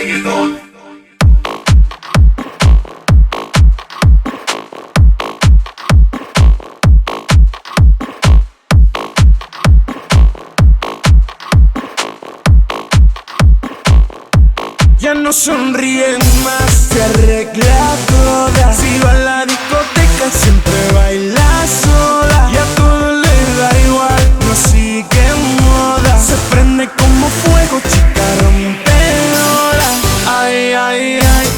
reggaetón. Ya no sonríen más, se arregla toda. Si va a la discoteca siempre baila sola. Y a todo le da igual, no sigue moda. Se prende como fuego, chica rompedora. Ay, ay, ay,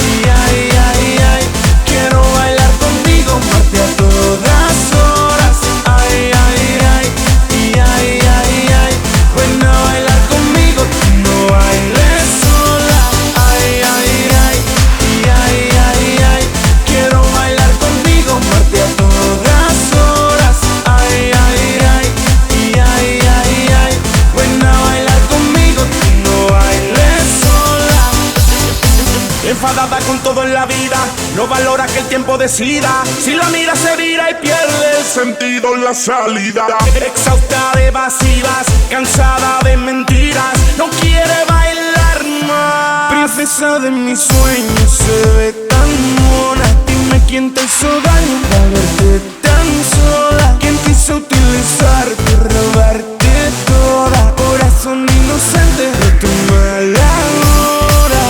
y ay, ay, ay. Quiero bailar contigo, Marte a todas horas. Ay, ay, ay, y ay, ay, ay. Ven a bailar conmigo, tú no bailes sola. Ay, ay, ay, y ay, ay, ay. Quiero bailar contigo, Marte a todas horas. Ay, ay, ay, y ay, ay, ay. Ven a bailar conmigo, tú no bailes sola. Enfadada con todo en la vida, no valora que el tiempo decida. Si la mira se vira y pierde el sentido en la salida. Exhausta de evasivas, cansada de mentiras, no quiere bailar más. Princesa de mis sueños, se ve tan mona. Dime quién te hizo daño para verte tan sola. ¿Quién te hizo utilizarte, robarte toda? Corazón inocente de tu mala hora.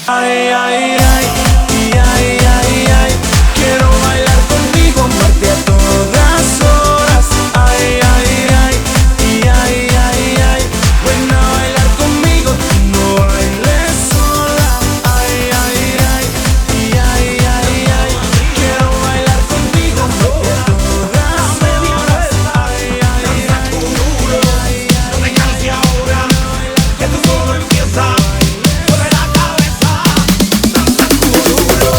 Ay, ay, ay, y ay, ay, ay. Quiero bailar contigo, Marte a todas horas. Ay, ay, ay, y ay, ay, ay. Ven a bailar conmigo, tú no bailes sola. Ay, ay, ay, y ay, ay, ay. Quiero bailar contigo, Marte a todas horas. Ay, ay, ay, No te canses ahora, que esto solo empieza. Mueve la cabeza, danza duro,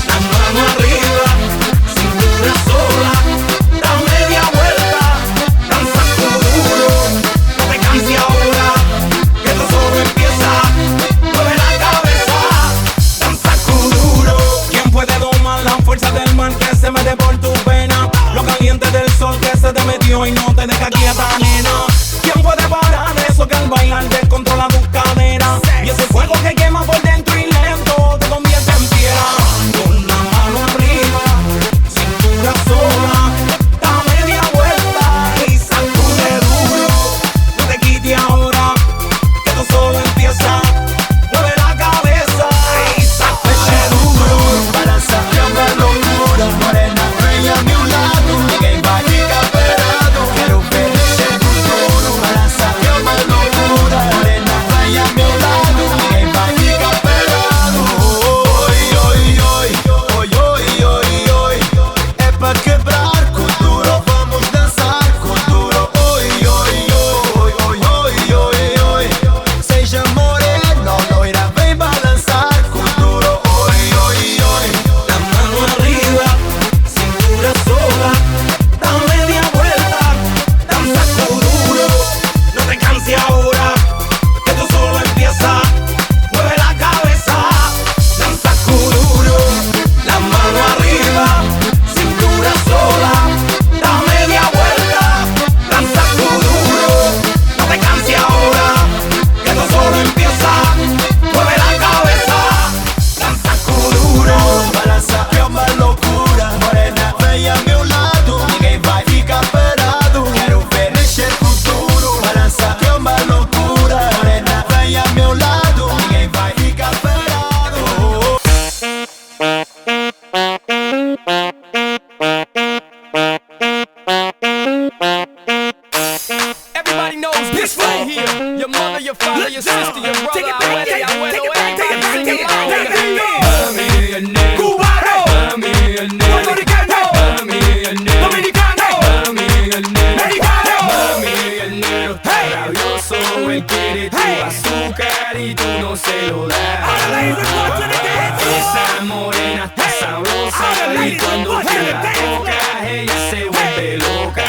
la mano arriba, cintura sola, da media vuelta, danza duro. No te canses ahora, que esto solo empieza. Mueve la cabeza, danza duro. ¿Quién puede domar la fuerza del mar que se mete por tu pena? Lo caliente del sol que se te metió y no te deja quieta, nena. ¿Quién puede parar eso que al bailar descontrola tus caderas? Y ese fuego que quema por dentro y lento te convierte en piedra. Con la mano arriba, cintura sola, Da media vuelta y sacude duro. No te quites ahora, que esto solo empieza. Mueve la cabeza y sacude duro. balanza, llama locura. Morena, ven a mi lado, ninguém vai ficar parado. Quero ver esse futuro. Balança, llama locura. Morena, ven a mi lado, ninguém vai ficar parado. Oi, oi, oi, oi, oi, oi, oi. É pra quebrar com duro, vamos dançar com duro. Oi, oi, oi, oi, oi, oi, oi. Seja morena ou loira, vem balançar com duro. Oi, oi, oi. La mano arriba, cintura sola, da media vuelta, danza duro. No te canses ahora, que esto solo empieza. Mueve la cabeza, danza duro. La mano arriba, cintura sola, da media vuelta, danza duro. No te canses ahora, que esto solo empieza. Mueve la cabeza, danza duro. Balança é uma loucura. Morena, vem a meu lado, ninguém vai ficar parado. Quero ver mexer futuro. Balança é uma loucura. Morena, vem a meu lado, ninguém vai ficar parado. Everybody knows this right here. Your mother, your father, your sister, your brother, abuela, your abuelo, everybody sing along. Mami, el negro. Cubano. Mami, el negro. Puertorriqueño. Mami, el negro. Dominicano. Mami, el negro. Mexicano. Mami, el negro. Hey. Rabioso, él quiere tu azúcar y tú no se lo das. Esa morena está sabrosa y cuando tú la tocas ella se vuelve loca.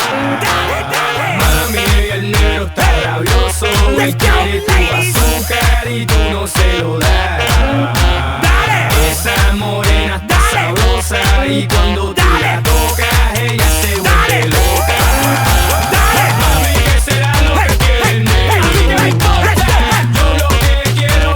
Mami, el negro está rabioso, él quiere tu azúcar y tú no se lo das. Esa morena está sabrosa y cuando tú la tocas ella se vuelve loca. Mami, ¿qué será lo que quiere el negro? Yo lo que quiero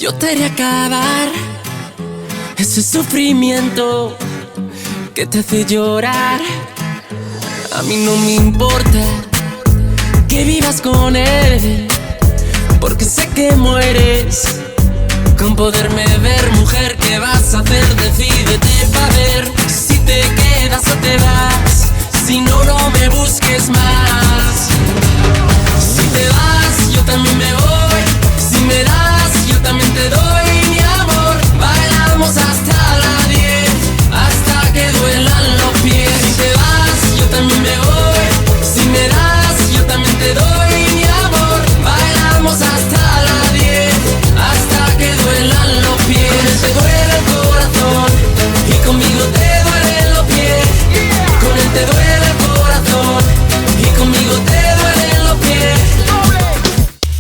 Yo te haré acabar ese sufrimiento que te hace llorar. A mí no me importa que vivas con él, porque sé que mueres con poderme ver. Mujer, ¿qué vas a hacer? Decídete pa' ver si te quedas o te vas. Si no, no me busques más. Si te vas, yo también me voy. Si me das, yo también te doy mi amor. Bailamos hasta las 10, hasta que duelan los pies. Si te vas, yo también me voy. Si me das, yo también te doy mi amor. Bailamos hasta las 10, hasta que duelan los pies. Con él te duele el corazón y conmigo te duelen los pies. Con él te duele el corazón y conmigo te duelen los pies.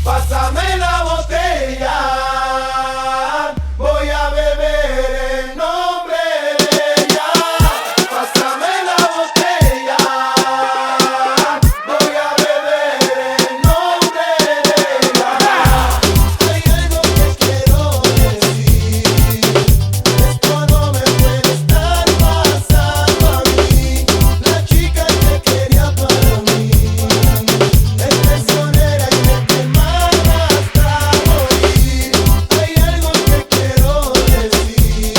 Pásame la botella, voy a beber en nombre de ella. Pásame la botella, voy a beber en nombre de ella. Hay algo que quiero decir, esto no me puede estar pasando a mí. La chica que quería para mí es traicionera y me quema hasta morir. Hay algo que quiero decir,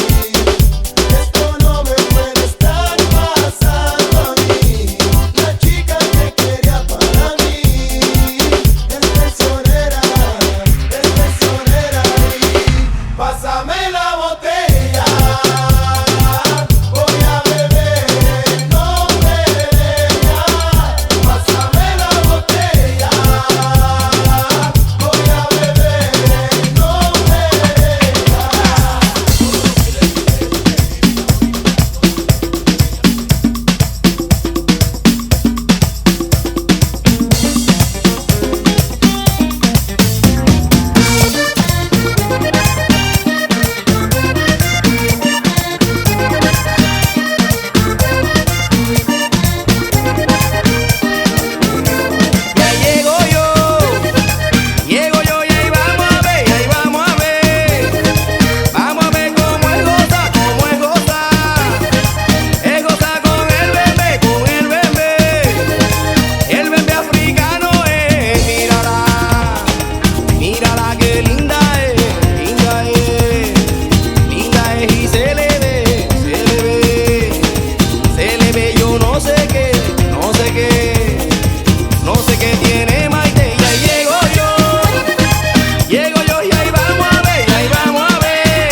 esto no me puede estar pasando a mí. La chica que quería para mí es traicionera y pásame la botella, voy a beber en nombre de ella. Pásame la botella, voy a beber en nombre de ella. Ya llego yo y ahí vamos a ver, vamos a ver cómo es gozar, es gozar con el bebé, el bebé africano es, mírala que linda es, y se le ve, yo no sé qué tiene Maite. Ya llego yo y ahí vamos a ver,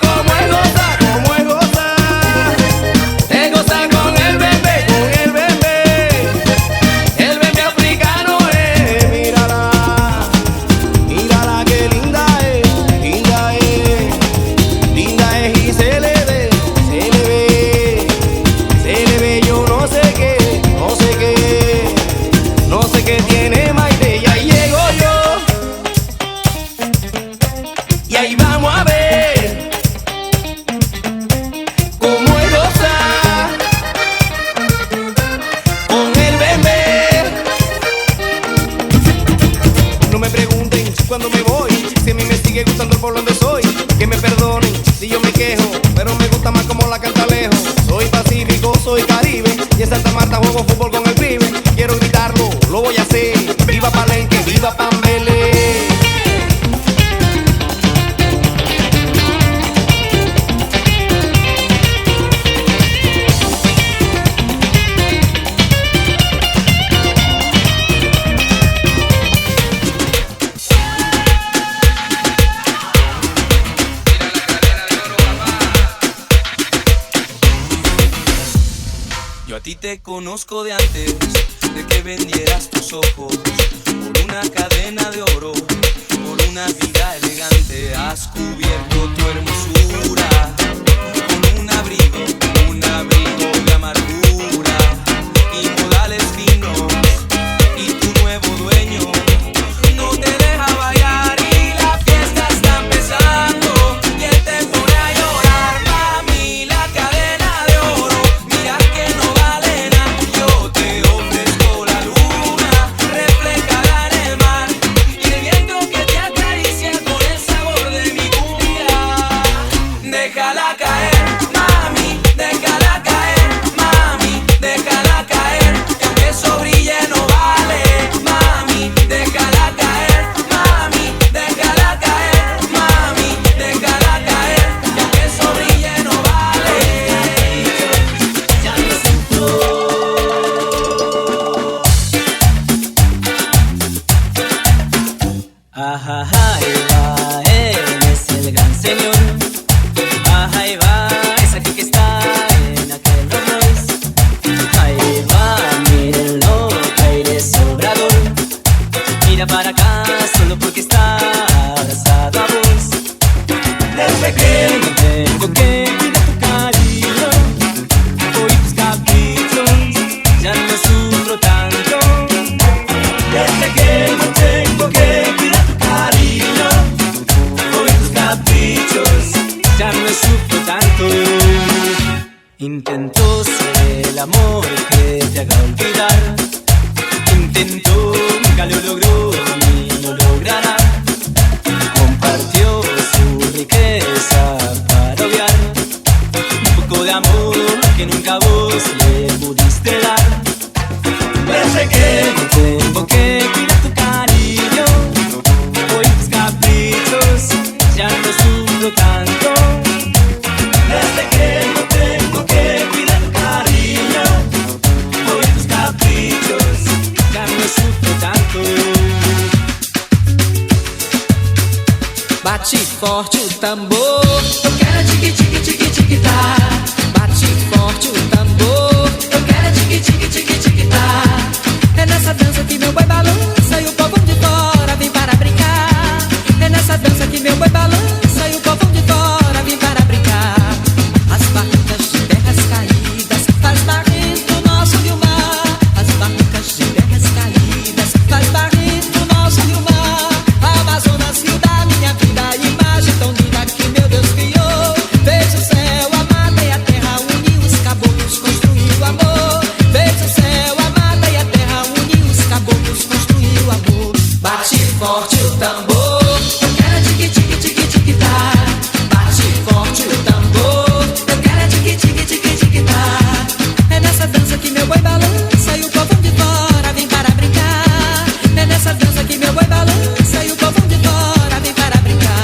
cómo es gozar, es gozar con el bebé, el bebé africano es, mírala que linda es, y se le ve, yo no sé qué tiene Maite. Y ahí llego yo y ahí vamos a ver cómo es gozar con el bebé. No me pregunten cuándo me voy, si a mí me sigue gustando el pueblo donde soy. Que me perdonen si yo me quejo, pero me gusta más como la canta lejos. Soy pacífico, soy caribe, y en Santa Marta juego fútbol con el pibe. Quiero gritarlo, lo voy a hacer. Viva Palenque, viva Pambele. Yo a ti te conozco de antes de que vendieras tus ojos por una cadena de oro, por una vida elegante. Has cubierto tu hermosura con un abrigo de amargura y modales finos, y tu nuevo dueño no te deja bailar y la fiesta está empezando y él te pone a llorar. Mami, la cadena de oro, mira que no vale nada. Yo te ofrezco la luna reflejada en el mar y el viento que te acaricia con bate forte o tambor. Eu quero tique tique tique tique tá. Bate forte o tambor. Eu quero tique tique tique tique tá. É nessa dança que meu boi balança e o povo de fora vem para brincar. É nessa dança que meu boi balança e o povo de fora vem para brincar. As barrancas de terras caídas faz barrento o nosso rio mar. As barrancas de terras caídas faz barrento o nosso rio mar. A Amazonas, rio da minha vida, imagem tão linda que meu Deus criou. Fez o céu, a mata e a terra, uniu os caboclos, construiu amor. Fez o céu, a mata e a terra, uniu os caboclos, construiu amor. Bate forte o tambor. Eu quero tique tique tique tique tá. Bate forte o tambor. Eu quero tique tique tique tique tá. É nessa dança que meu boi balança e o povo de fora vem para brincar. É nessa dança que meu boi balança e o povo de fora vem para brincar.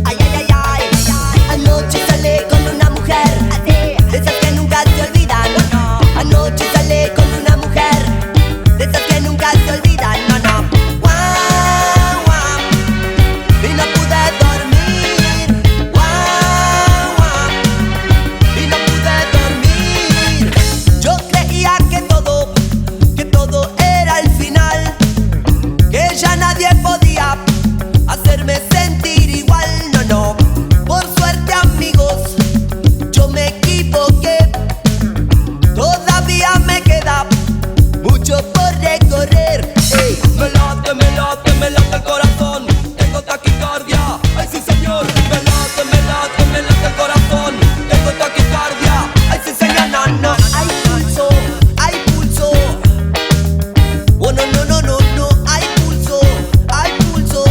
Ay, ay, ay, ay. Anoche salí con una mujer, de esas que nunca se olvidan. Anoche salí con una mujer, de esas que nunca se olvidan. Guau, guau. Y no pude dormir. Guau, guau. Y no pude dormir. Yo creía que todo era el final, que ya nadie podía hacerme sentir igual. No, por suerte amigos, yo me equivoqué. Todavía me queda mucho por recorrer. Ey, me late el corazón. Tengo taquicardia, ay sí señor. Me late el corazón. Tengo taquicardia, ay sí señor. No, hay pulso, hay pulso. Oh no, hay pulso, hay pulso.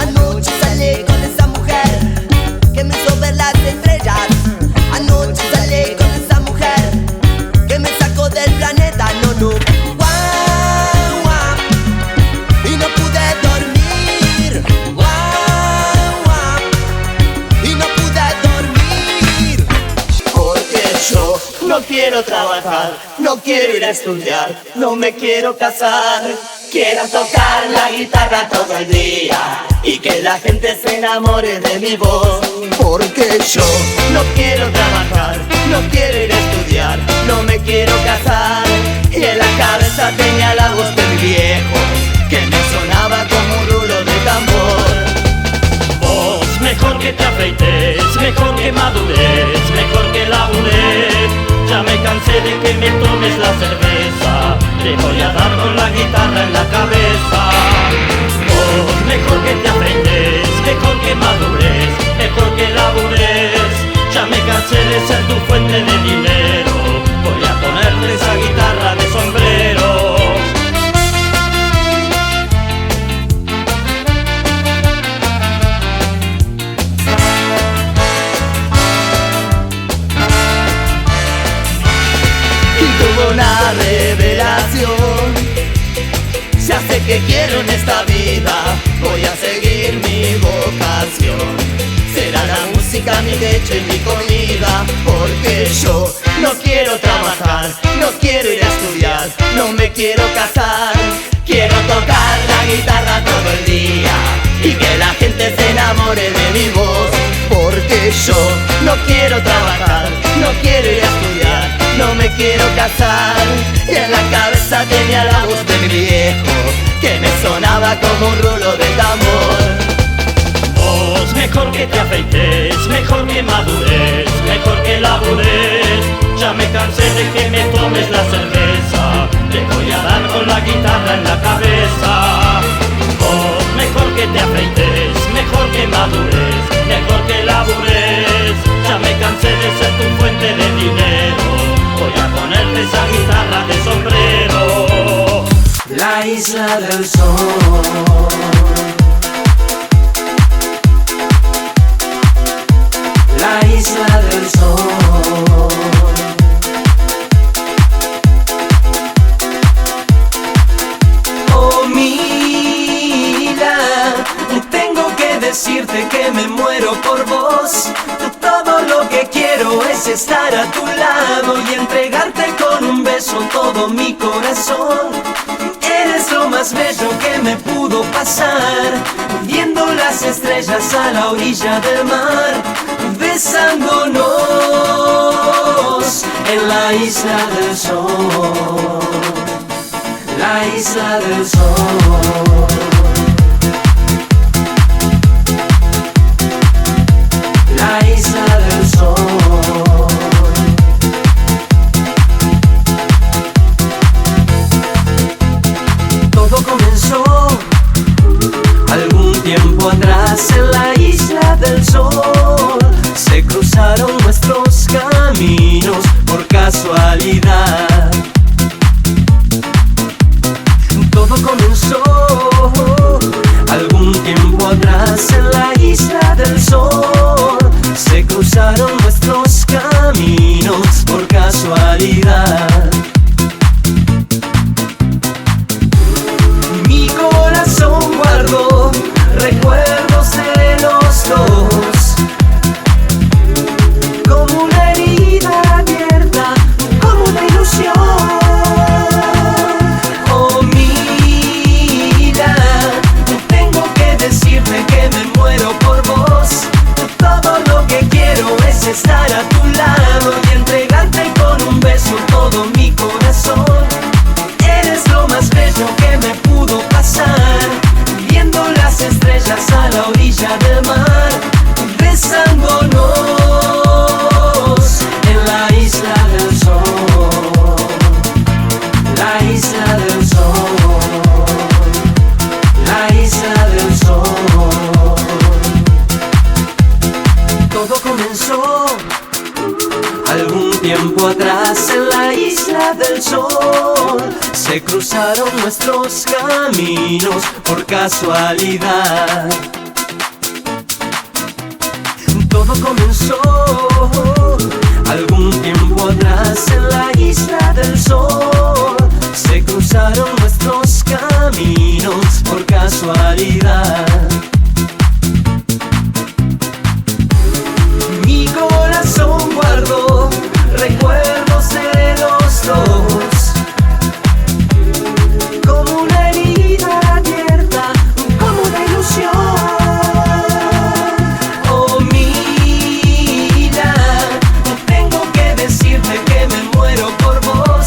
Anoche salí con esa mujer que me hizo ver las estrellas. Anoche salí con esa mujer que me sacó del planeta. No. Guau, guau. Y no pude dormir. Guau, guau. Y no pude dormir. Porque yo no quiero trabajar, no quiero ir a estudiar, no me quiero casar. Quiero tocar la guitarra todo el día y que la gente se enamore de mi voz. Porque yo no quiero trabajar, no quiero ir a estudiar, no me quiero casar. Y en la cabeza tenía la voz de mi viejo que me sonaba como un rulo de tambor. Vos, mejor que te afeites, mejor que madures, mejor que labures. Ya me cansé de que me tomes la cerveza, te voy a dar con la guitarra en la cabeza. Vos, mejor que te afeites, mejor que madures, mejor que labures. Ya me cansé de ser tu fuente de dinero, voy a ponerte esa guitarra de sombrero. Y tuvo una revelación. Ya sé que quiero en esta vida, voy a seguir mi vocación. Será la música mi techo y mi comida. Porque yo no quiero trabajar, no quiero ir a estudiar, no me quiero casar. Quiero tocar la guitarra todo el día y que la gente se enamore de mi voz. Porque yo no quiero trabajar, no quiero ir a estudiar, no me quiero casar. Y en la cabeza tenía la voz de mi viejo que me sonaba como un rulo de tambor. Vos, mejor que te afeites, mejor que madures, mejor que labures. Ya me cansé de que me tomes la cerveza, te voy a dar con la guitarra en la cabeza. Vos, mejor que te afeites, mejor que madures, mejor que labures. Ya me cansé de ser tu fuente de dinero, voy a ponerte esa guitarra de sombrero. La la isla del sol. La isla del sol. Oh, mira, tengo que decirte que me muero por vos. Todo lo que quiero es estar a tu lado y entregarte con un beso todo mi corazón. Eres lo más bello que me pudo pasar, viendo las estrellas a la orilla del mar, besándonos en la isla del sol. La isla del sol. La isla del sol. Todo comenzó algún tiempo atrás en la isla del sol. Se cruzaron nuestros caminos por casualidad. Todo comenzó algún tiempo atrás en la isla del sol. Se cruzaron nuestros caminos por casualidad. Mi corazón guardó recuerdos de los dos, como una herida abierta, como una ilusión. Oh, mira, tengo que decirte que me muero por vos. Todo lo que quiero es estar a tu lado y entregarte con un beso todo mi corazón. Eres lo más bello que me pudo pasar, viendo las estrellas a la orilla del mar, besándonos en la isla del sol. La isla del sol. La isla del sol. Todo comenzó algún tiempo atrás en la isla del sol. Se cruzaron nuestros caminos por casualidad. Todo comenzó algún tiempo atrás en la isla del sol. Se cruzaron nuestros caminos por casualidad. Mi corazón guardó recuerdos de los dos, como una herida abierta, como una ilusión. Oh, mira, tengo que decirte que me muero por vos.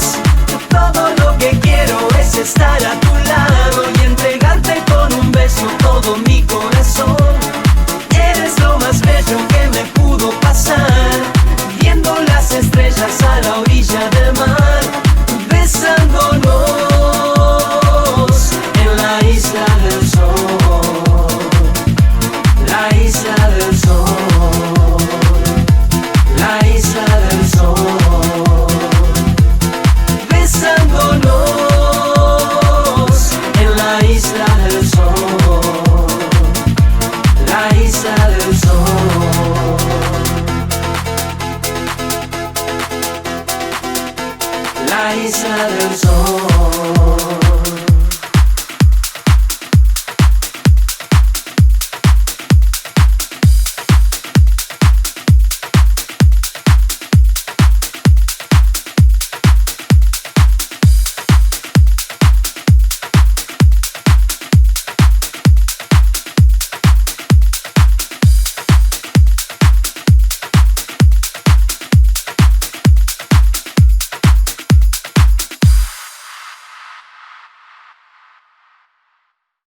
Todo lo que quiero es estar a tu lado y entregarte con un beso todo mi corazón. Eres lo más bello que me pudo pasar, viendo las estrellas a la orilla